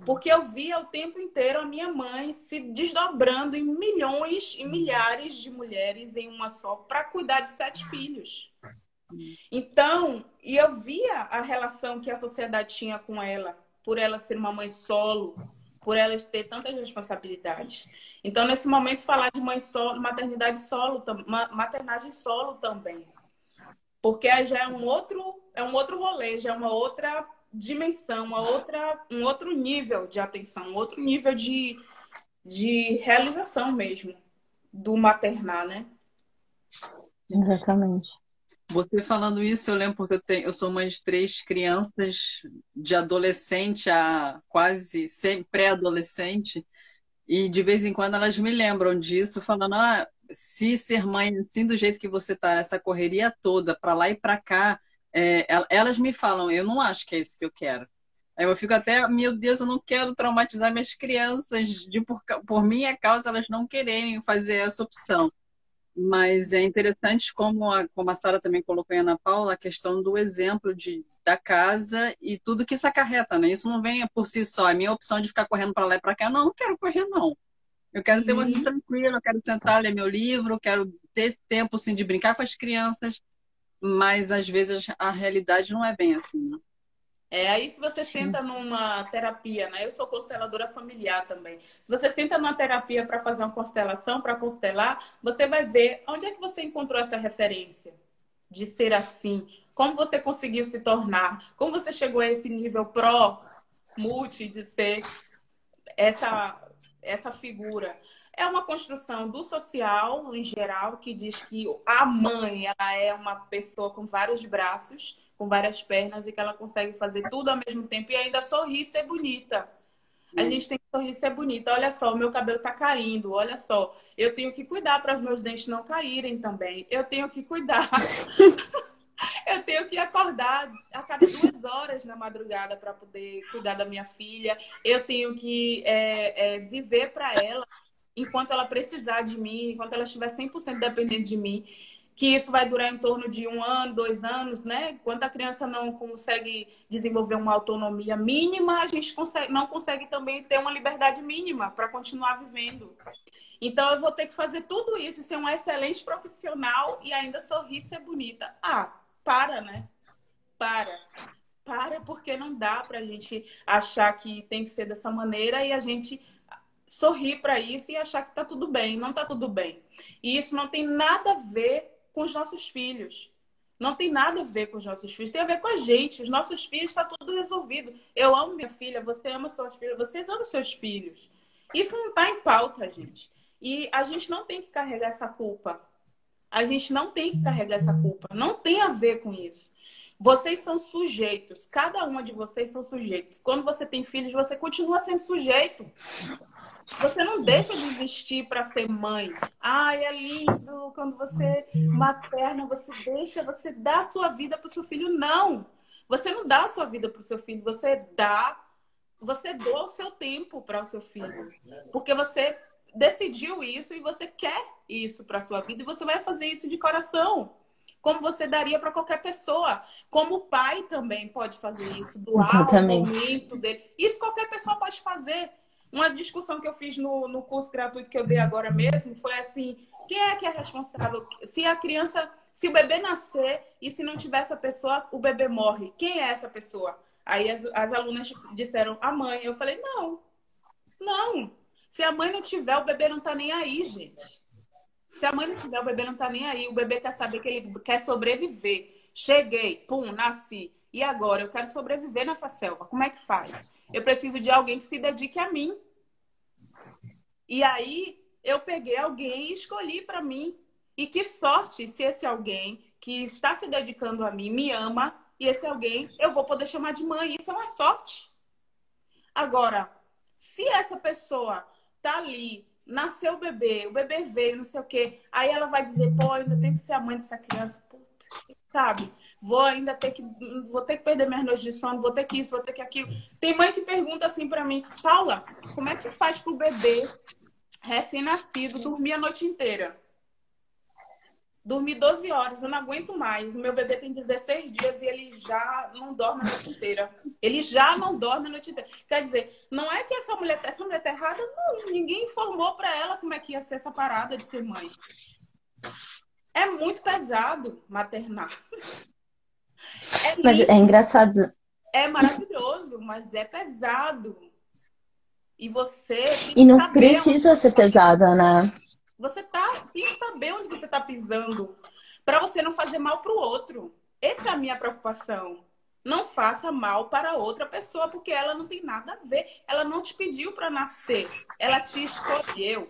Porque eu via o tempo inteiro a minha mãe se desdobrando em milhões e milhares de mulheres em uma só para cuidar de 7 filhos. Então, e eu via a relação que a sociedade tinha com ela, por ela ser uma mãe solo, por ela ter tantas responsabilidades. Então, nesse momento, falar de mãe solo, maternidade solo, maternagem solo também. Porque já é um outro rolê, já é uma outra dimensão, um outro nível de atenção, um outro nível de realização mesmo do maternar, né? Exatamente. Você falando isso, eu lembro porque eu sou mãe de 3 crianças, de adolescente a quase pré-adolescente, e de vez em quando elas me lembram disso, falando, se ser mãe assim, do jeito que você tá, essa correria toda, para lá e para cá, elas me falam, eu não acho que é isso que eu quero. Aí eu fico até, meu Deus, eu não quero traumatizar minhas crianças, por minha causa elas não quererem fazer essa opção. Mas é interessante como a Sara também colocou em Ana Paula, a questão do exemplo da casa e tudo que isso acarreta, né? Isso não vem por si só. A minha opção de ficar correndo para lá e para cá, não quero correr, não. Eu quero ter uma vida tranquila, eu quero sentar, ler meu livro, eu quero ter tempo, sim, de brincar com as crianças, mas às vezes a realidade não é bem assim, né? Aí se você senta numa terapia, né? Eu sou consteladora familiar também. Se você senta numa terapia para fazer uma constelação, para constelar, você vai ver onde é que você encontrou essa referência de ser assim. Como você conseguiu se tornar? Como você chegou a esse nível multi de ser essa figura? É uma construção do social, em geral, que diz que a mãe ela é uma pessoa com vários braços, com várias pernas, e que ela consegue fazer tudo ao mesmo tempo e ainda sorrir e ser bonita. A gente tem que sorrir e ser bonita. Olha só, o meu cabelo tá caindo. Olha só, eu tenho que cuidar para os meus dentes não caírem também. Eu tenho que cuidar. Eu tenho que acordar a cada 2 horas na madrugada para poder cuidar da minha filha. Eu tenho que viver para ela enquanto ela precisar de mim, enquanto ela estiver 100% dependente de mim. Que isso vai durar em torno de 1 ano, 2 anos, né? Enquanto a criança não consegue desenvolver uma autonomia mínima, a gente não consegue também ter uma liberdade mínima para continuar vivendo. Então, eu vou ter que fazer tudo isso, ser uma excelente profissional e ainda sorrir e ser bonita. Ah, para, né? Para, porque não dá pra gente achar que tem que ser dessa maneira e a gente sorrir para isso e achar que tá tudo bem. Não tá tudo bem. E isso não tem nada a ver com os nossos filhos. Não tem nada a ver com os nossos filhos. Tem a ver com a gente. Os nossos filhos, tá tudo resolvido. Eu amo minha filha, você ama suas filhas, vocês amam seus filhos. Isso não tá em pauta, gente. E a gente não tem que carregar essa culpa. A gente não tem que carregar essa culpa. Não tem a ver com isso. Vocês são sujeitos. Cada uma de vocês são sujeitos. Quando você tem filhos, você continua sendo sujeito. Você não deixa de existir para ser mãe. Ai, é lindo quando você materna, você dá a sua vida para o seu filho. Não. Você não dá a sua vida para o seu filho. Você doa o seu tempo para o seu filho. Porque você decidiu isso e você quer isso para sua vida e você vai fazer isso de coração, como você daria para qualquer pessoa. Como o pai também pode fazer isso, doar o momento dele. Isso qualquer pessoa pode fazer. Uma discussão que eu fiz no curso gratuito que eu dei agora mesmo foi assim: quem é que é responsável? Se o bebê nascer e se não tiver essa pessoa, o bebê morre. Quem é essa pessoa? Aí as alunas disseram, a mãe. Eu falei, não. Se a mãe não tiver, o bebê não tá nem aí, gente. Se a mãe não tiver, o bebê não tá nem aí. O bebê quer saber que ele quer sobreviver. Cheguei, pum, nasci. E agora? Eu quero sobreviver nessa selva. Como é que faz? Eu preciso de alguém que se dedique a mim. E aí, eu peguei alguém e escolhi para mim. E que sorte se esse alguém que está se dedicando a mim me ama. E esse alguém eu vou poder chamar de mãe. Isso é uma sorte. Agora, se essa pessoa tá ali, nasceu o bebê veio, não sei o quê, aí ela vai dizer, pô, ainda tem que ser a mãe dessa criança, puta, sabe? Vou ter que perder minhas noites de sono, vou ter que isso, vou ter que aquilo. Tem mãe que pergunta assim pra mim, Paula, como é que faz pro bebê recém-nascido dormir a noite inteira? Dormir 12 horas, eu não aguento mais. O meu bebê tem 16 dias e ele já não dorme a noite inteira. Ele já não dorme a noite inteira. Quer dizer, não é que essa mulher tá errada, não. Ninguém informou para ela como é que ia ser essa parada de ser mãe. É muito pesado maternar. Mas é engraçado. É maravilhoso, mas é pesado. E você tem que não precisa ser pesada, né? Você tem que saber onde você está pisando para você não fazer mal para o outro. Essa é a minha preocupação. Não faça mal para outra pessoa, porque ela não tem nada a ver. Ela não te pediu para nascer. Ela te escolheu.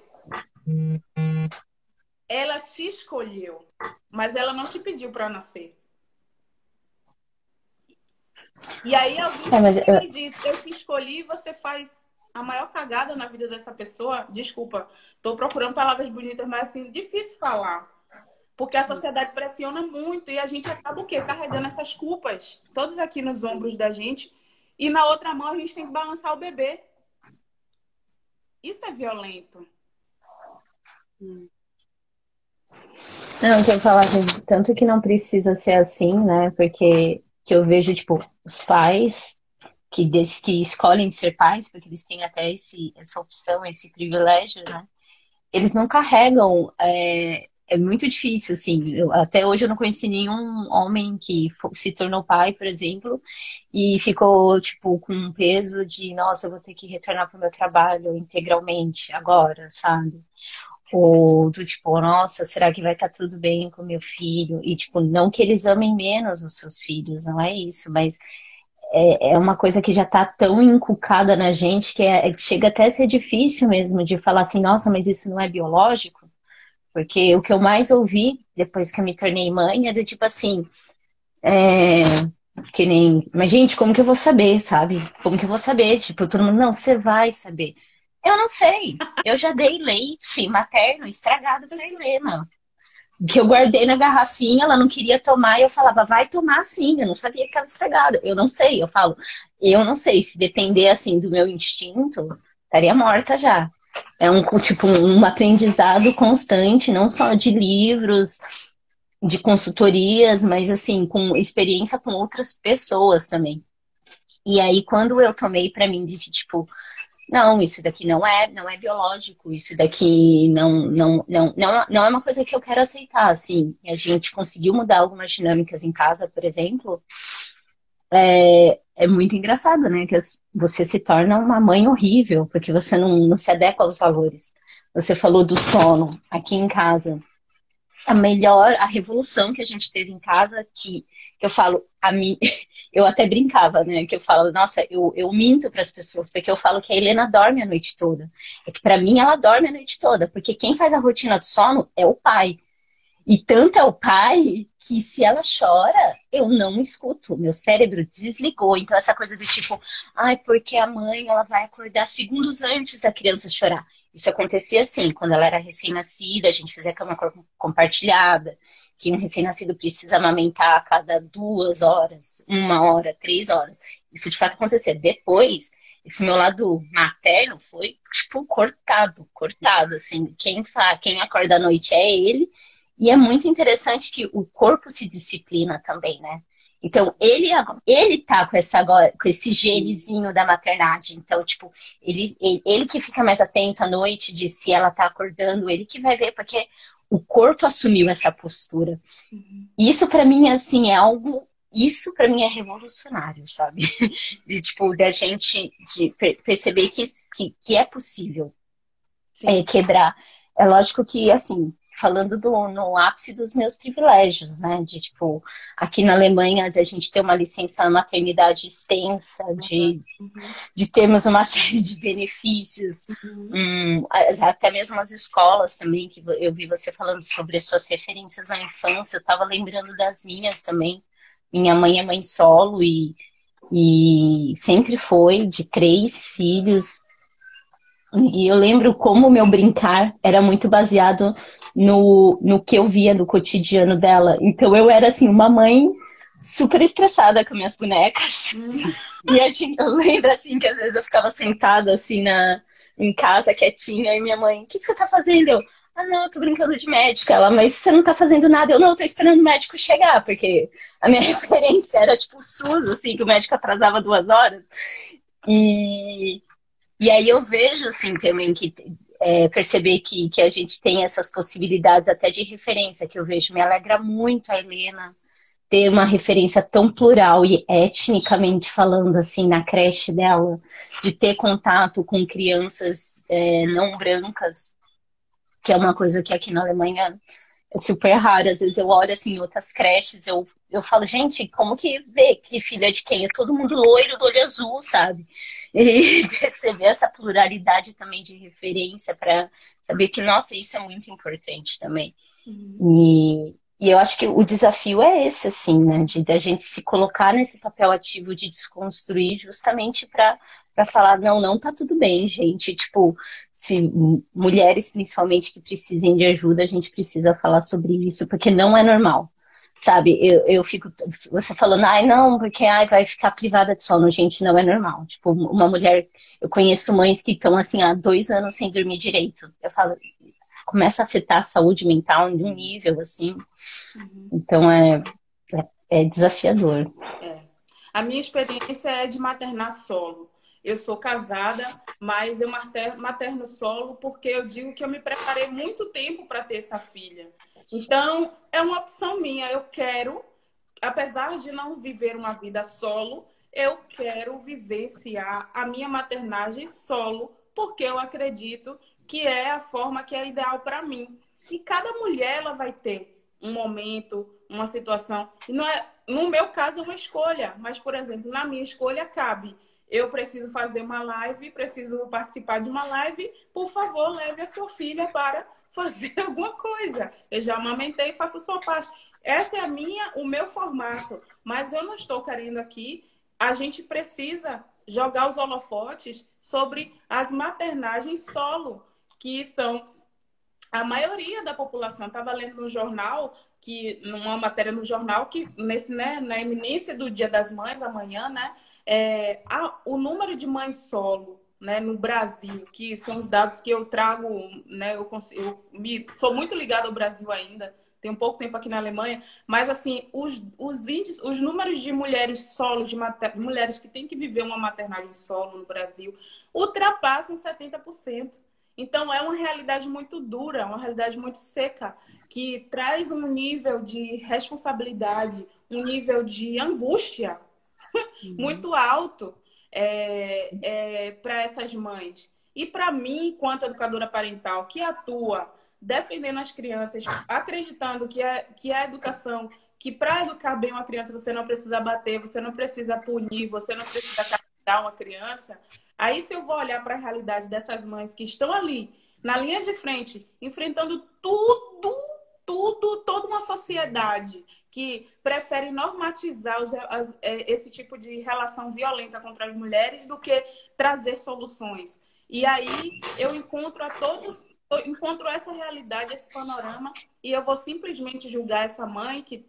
Ela te escolheu, mas ela não te pediu para nascer. E aí alguém me diz, eu te escolhi e você faz a maior cagada na vida dessa pessoa. Desculpa, tô procurando palavras bonitas, mas assim, difícil falar. Porque a sociedade pressiona muito e a gente acaba o quê? Carregando essas culpas, todas aqui nos ombros da gente. E na outra mão a gente tem que balançar o bebê. Isso é violento. Não, que eu falar, tanto que não precisa ser assim, né? Porque que eu vejo, tipo, os pais que escolhem ser pais, porque eles têm até essa opção, esse privilégio, né? Eles não carregam. É muito difícil, assim. Até hoje eu não conheci nenhum homem que se tornou pai, por exemplo, e ficou, tipo, com um peso de, nossa, eu vou ter que retornar para o meu trabalho integralmente agora, sabe? Ou do tipo, nossa, será que vai estar tudo bem com meu filho? E, tipo, não que eles amem menos os seus filhos, não é isso, mas é uma coisa que já está tão inculcada na gente que chega até a ser difícil mesmo de falar assim, nossa, mas isso não é biológico? Porque o que eu mais ouvi depois que eu me tornei mãe é do tipo assim, é, que nem, mas gente, como que eu vou saber, sabe? Como que eu vou saber? Tipo, todo mundo, não, você vai saber. Eu não sei. Eu já dei leite materno estragado para Helena, que eu guardei na garrafinha, ela não queria tomar, e eu falava, vai tomar sim, eu não sabia que estava estragada. Eu não sei, eu falo, eu não sei, se depender assim do meu instinto, estaria morta já. É tipo um aprendizado constante, não só de livros, de consultorias, mas assim, com experiência com outras pessoas também. E aí, quando eu tomei para mim de tipo, não, isso daqui não é biológico, isso daqui não é uma coisa que eu quero aceitar, assim. A gente conseguiu mudar algumas dinâmicas em casa, por exemplo, é muito engraçado, né? Que você se torna uma mãe horrível, porque você não se adequa aos valores. Você falou do sono aqui em casa. A revolução que a gente teve em casa, que eu falo, a mim, eu até brincava, né? Que eu falo, nossa, eu minto para as pessoas, porque eu falo que a Helena dorme a noite toda. É que para mim ela dorme a noite toda, porque quem faz a rotina do sono é o pai. E tanto é o pai que se ela chora, eu não escuto. Meu cérebro desligou. Então essa coisa do tipo, ai, porque a mãe ela vai acordar segundos antes da criança chorar. Isso acontecia assim, quando ela era recém-nascida, a gente fazia cama compartilhada, que um recém-nascido precisa amamentar a cada 2 horas, 1 hora, 3 horas. Isso de fato acontecia. Depois, esse meu lado materno foi, tipo, cortado, assim. Quem acorda à noite é ele, e é muito interessante que o corpo se disciplina também, né? Então, ele tá com esse genezinho da maternidade. Então, tipo, ele que fica mais atento à noite de se ela tá acordando, ele que vai ver, porque o corpo assumiu essa postura. E isso para mim, assim, é algo... Isso para mim é revolucionário, sabe? De, tipo, da gente perceber que é possível quebrar. É lógico que, assim, falando no ápice dos meus privilégios, né? De, tipo, aqui na Alemanha, de a gente ter uma licença maternidade extensa, de termos uma série de benefícios, até mesmo as escolas também, que eu vi você falando sobre as suas referências na infância, eu estava lembrando das minhas também. Minha mãe é mãe solo e sempre foi de 3 filhos. E eu lembro como o meu brincar era muito baseado no que eu via no cotidiano dela. Então eu era assim, uma mãe super estressada com minhas bonecas. E eu lembro assim que às vezes eu ficava sentada assim em casa, quietinha, e minha mãe, o que você tá fazendo? Eu, não, eu tô brincando de médico. Ela, mas você não tá fazendo nada? Eu, não, eu tô esperando o médico chegar, porque a minha referência era tipo o SUS, assim, que o médico atrasava 2 horas. E aí eu vejo, assim, também que perceber que a gente tem essas possibilidades até de referência, que eu vejo. Me alegra muito a Helena ter uma referência tão plural e etnicamente falando, assim, na creche dela, de ter contato com crianças não brancas, que é uma coisa que aqui na Alemanha é super raro. Às vezes eu olho, assim, em outras creches, eu falo, gente, como que vê que filho é de quem? É todo mundo loiro, do olho azul, sabe? E perceber essa pluralidade também de referência para saber que, nossa, isso é muito importante também. E eu acho que o desafio é esse, assim, né? De a gente se colocar nesse papel ativo de desconstruir justamente para falar, não tá tudo bem, gente. Tipo, se mulheres, principalmente, que precisem de ajuda, a gente precisa falar sobre isso, porque não é normal. Sabe, eu fico, você falando, não, porque vai ficar privada de sono. Gente, não é normal. Tipo, uma mulher, eu conheço mães que estão assim há 2 anos sem dormir direito. Eu falo, começa a afetar a saúde mental em um nível assim. Então é desafiador. A minha experiência é de maternar solo. Eu sou casada, mas eu materno solo porque eu digo que eu me preparei muito tempo para ter essa filha. Então, é uma opção minha. Eu quero, apesar de não viver uma vida solo, eu quero vivenciar a minha maternagem solo, porque eu acredito que é a forma que é ideal para mim. E cada mulher ela vai ter um momento, uma situação. E no meu caso é uma escolha, mas, por exemplo, na minha escolha cabe. Eu preciso fazer uma live, preciso participar de uma live, por favor, leve a sua filha para fazer alguma coisa. Eu já amamentei, faça a sua parte. Essa é o meu formato, mas eu não estou querendo aqui. A gente precisa jogar os holofotes sobre as maternagens solo, que são a maioria da população. Estava lendo no jornal, numa matéria no jornal, que na iminência do Dia das Mães, amanhã, né, o número de mães solo, né, no Brasil, que são os dados que eu trago, né, sou muito ligada ao Brasil ainda, tenho pouco tempo aqui na Alemanha, mas assim, os números de mulheres solo, mulheres que têm que viver uma maternagem solo no Brasil, ultrapassam 70%. Então, é uma realidade muito dura, uma realidade muito seca, que traz um nível de responsabilidade, um nível de angústia muito alto para essas mães. E para mim, enquanto educadora parental, que atua defendendo as crianças, acreditando que a educação, que para educar bem uma criança você não precisa bater, você não precisa punir, você não precisa castigar uma criança. Aí, se eu vou olhar para a realidade dessas mães que estão ali, na linha de frente, enfrentando toda uma sociedade que prefere normatizar esse tipo de relação violenta contra as mulheres do que trazer soluções. E aí eu encontro essa realidade, esse panorama, e eu vou simplesmente julgar essa mãe que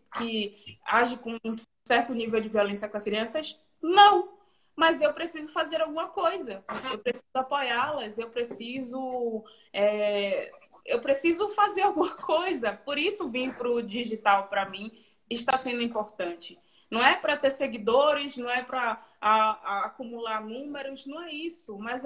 age com um certo nível de violência com as crianças? Não! Mas eu preciso fazer alguma coisa. Eu preciso apoiá-las, eu preciso fazer alguma coisa. Por isso vim para o digital, para mim, está sendo importante. Não é para ter seguidores, não é para acumular números, não é isso. Mas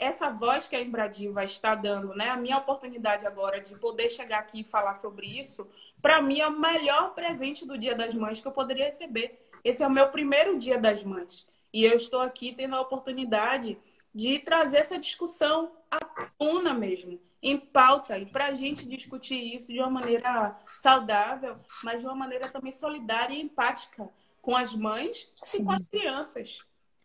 essa voz que a Embradiva está dando, né? A minha oportunidade agora de poder chegar aqui e falar sobre isso, para mim é o melhor presente do Dia das Mães que eu poderia receber. Esse é o meu primeiro Dia das Mães. E eu estou aqui tendo a oportunidade de trazer essa discussão à tona mesmo, em pauta, e para a gente discutir isso de uma maneira saudável, mas de uma maneira também solidária e empática com as mães e com as crianças.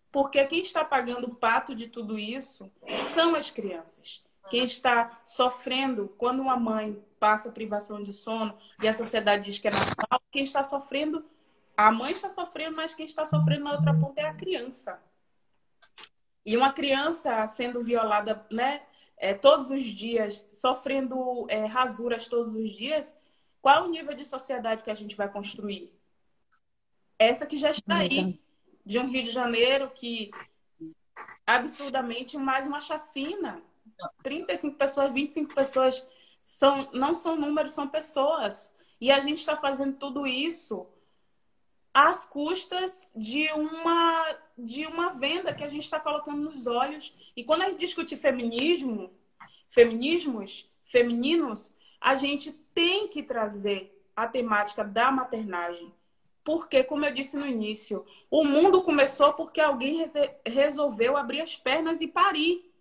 Porque quem está pagando o pato de tudo isso são as crianças. Quem está sofrendo quando uma mãe passa privação de sono e a sociedade diz que é normal, quem está sofrendo, a mãe está sofrendo, mas quem está sofrendo na outra ponta é a criança. E uma criança sendo violada, né, todos os dias, sofrendo rasuras todos os dias, qual é o nível de sociedade que a gente vai construir? Essa que já está aí, de um Rio de Janeiro que absurdamente mais uma chacina. 35 pessoas, 25 pessoas não são números, são pessoas. E a gente está fazendo tudo isso às custas de uma venda que a gente está colocando nos olhos. E quando a gente discute feminismos femininos, a gente tem que trazer a temática da maternagem. Porque, como eu disse no início, o mundo começou porque alguém resolveu abrir as pernas e parir.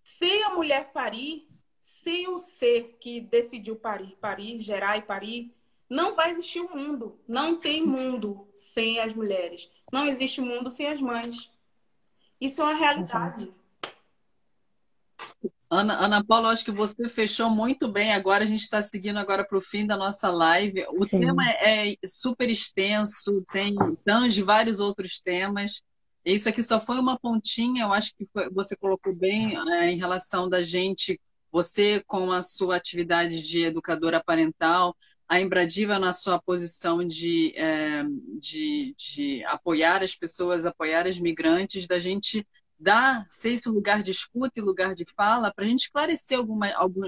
Sem a mulher parir, sem o ser que decidiu parir, gerar e parir, não vai existir um mundo. Não tem mundo sem as mulheres. Não existe mundo sem as mães. Isso é uma realidade. Ana Paula, acho que você fechou muito bem. Agora a gente está seguindo agora para o fim da nossa live. O tema é super extenso, tange vários outros temas. Isso aqui só foi uma pontinha, eu acho que você colocou bem em relação da gente, você com a sua atividade de educadora parental, a Embradiva na sua posição de apoiar as pessoas, apoiar as migrantes, da gente ser esse lugar de escuta e lugar de fala, para a gente esclarecer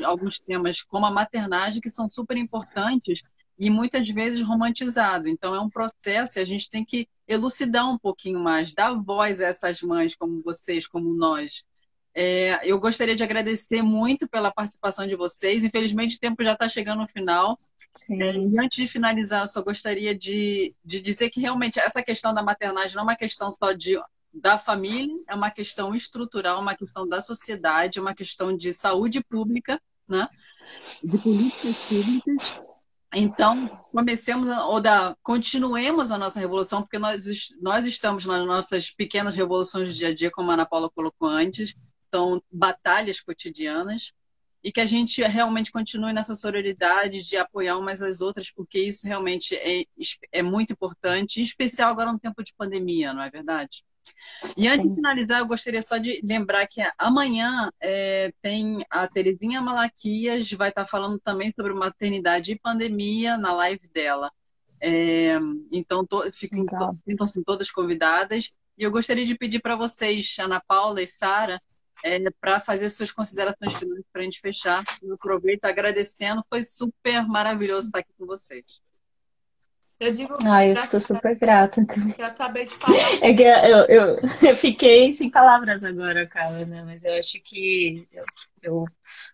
alguns temas, como a maternagem, que são super importantes e muitas vezes romantizado. Então, é um processo e a gente tem que elucidar um pouquinho mais, dar voz a essas mães como vocês, como nós. Eu gostaria de agradecer muito pela participação de vocês. Infelizmente, o tempo já está chegando no final. E antes de finalizar, eu só gostaria de dizer que realmente essa questão da maternagem não é uma questão só da família, é uma questão estrutural, uma questão da sociedade, uma questão de saúde pública, né? De políticas públicas. Então, continuemos a nossa revolução, porque nós estamos nas nossas pequenas revoluções do dia a dia, como a Ana Paula colocou antes, são batalhas cotidianas, e que a gente realmente continue nessa sororidade de apoiar umas às outras, porque isso realmente é muito importante, em especial agora no tempo de pandemia, não é verdade? E antes de finalizar, eu gostaria só de lembrar que amanhã tem a Terezinha Malaquias, vai estar falando também sobre maternidade e pandemia na live dela. Então, sintam-se todas convidadas. E eu gostaria de pedir para vocês, Ana Paula e Sara, para fazer suas considerações finais para a gente fechar. Eu aproveito agradecendo, foi super maravilhoso estar aqui com vocês. Eu digo eu fico super grata também. Eu acabei de falar. É que eu fiquei sem palavras agora, cara, né? Mas eu acho que eu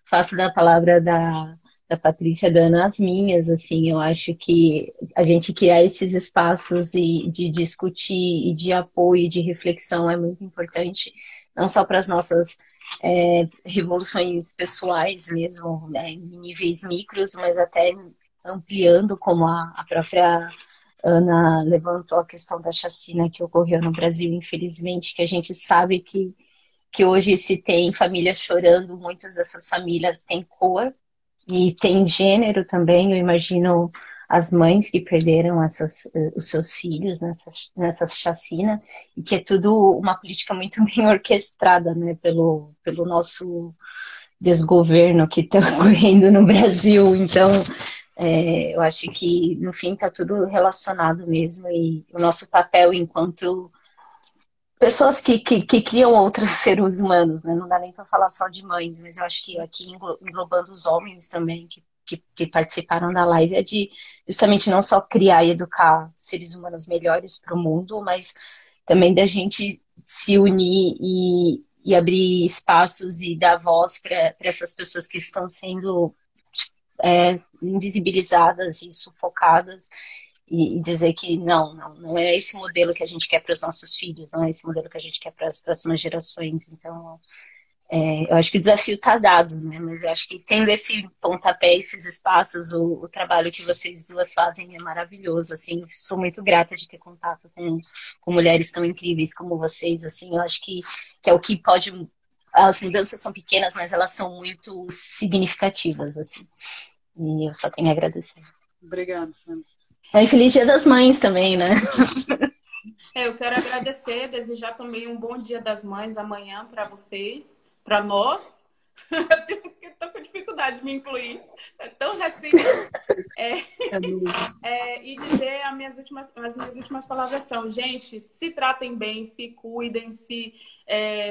faço da palavra da Patrícia da Ana as minhas, assim. Eu acho que a gente criar esses espaços de discutir e de apoio, de reflexão é muito importante, não só para as nossas revoluções pessoais mesmo, né, em níveis micros, mas até ampliando, como a própria Ana levantou a questão da chacina que ocorreu no Brasil, infelizmente, que a gente sabe que hoje se tem famílias chorando, muitas dessas famílias têm cor e tem gênero também. Eu imagino as mães que perderam os seus filhos nessa chacina, e que é tudo uma política muito bem orquestrada, né, pelo nosso desgoverno que está ocorrendo no Brasil. Então, eu acho que, no fim, está tudo relacionado mesmo, e o nosso papel enquanto pessoas que criam outros seres humanos, né? Não dá nem para falar só de mães, mas eu acho que aqui, englobando os homens também que participaram da live, é de justamente não só criar e educar seres humanos melhores para o mundo, mas também da gente se unir e abrir espaços e dar voz para essas pessoas que estão sendo invisibilizadas e sufocadas, e dizer que não é esse modelo que a gente quer para os nossos filhos, não é esse modelo que a gente quer para as próximas gerações. Então, eu acho que o desafio está dado, né? Mas eu acho que tendo esse pontapé, esses espaços, o trabalho que vocês duas fazem é maravilhoso, assim. Sou muito grata de ter contato com mulheres tão incríveis como vocês, assim. Eu acho que é o que pode... As mudanças são pequenas, mas elas são muito significativas, assim. E eu só tenho a agradecer. Obrigada, Sandra. E feliz Dia das Mães também, né? Eu quero agradecer, desejar também um bom Dia das Mães amanhã para vocês, para nós. Estou com dificuldade de me incluir, é tão recente. E dizer as minhas últimas palavras são: gente, se tratem bem, se cuidem,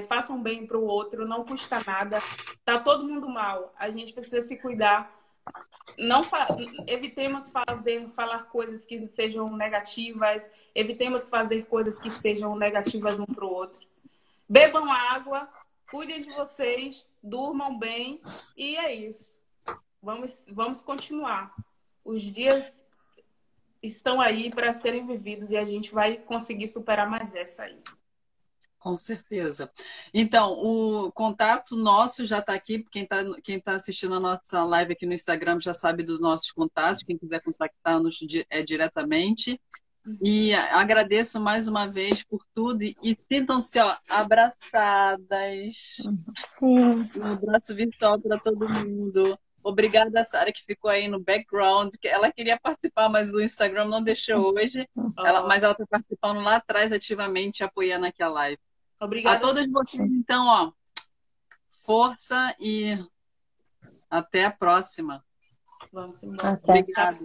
façam bem para o outro, não custa nada. Tá todo mundo mal, a gente precisa se cuidar. Evitemos falar coisas que sejam negativas, evitemos fazer coisas que sejam negativas um para o outro. Bebam água, cuidem de vocês, durmam bem, e é isso. Vamos continuar. Os dias estão aí para serem vividos e a gente vai conseguir superar mais essa aí. Com certeza. Então, o contato nosso já está aqui. Quem tá assistindo a nossa live aqui no Instagram já sabe dos nossos contatos. Quem quiser contactar-nos diretamente. E agradeço mais uma vez por tudo. E sintam-se abraçadas. Sim. Um abraço virtual para todo mundo. Obrigada, Sara, que ficou aí no background. Ela queria participar, mas o Instagram não deixou hoje. Mas ela está participando lá atrás ativamente, apoiando aqui a live. Obrigada. A todas vocês, então, força e até a próxima. Vamos embora. Até. Obrigada.